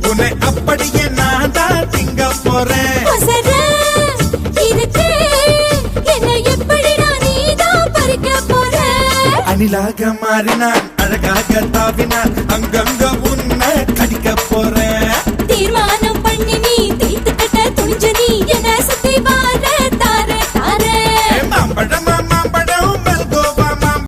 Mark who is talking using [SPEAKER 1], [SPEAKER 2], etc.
[SPEAKER 1] உன்னை அப்படியே நான் தான் திங்க போறேன். அணிலாக மாறினான், அழகாக தாவினான், அங்கங்க உன்னை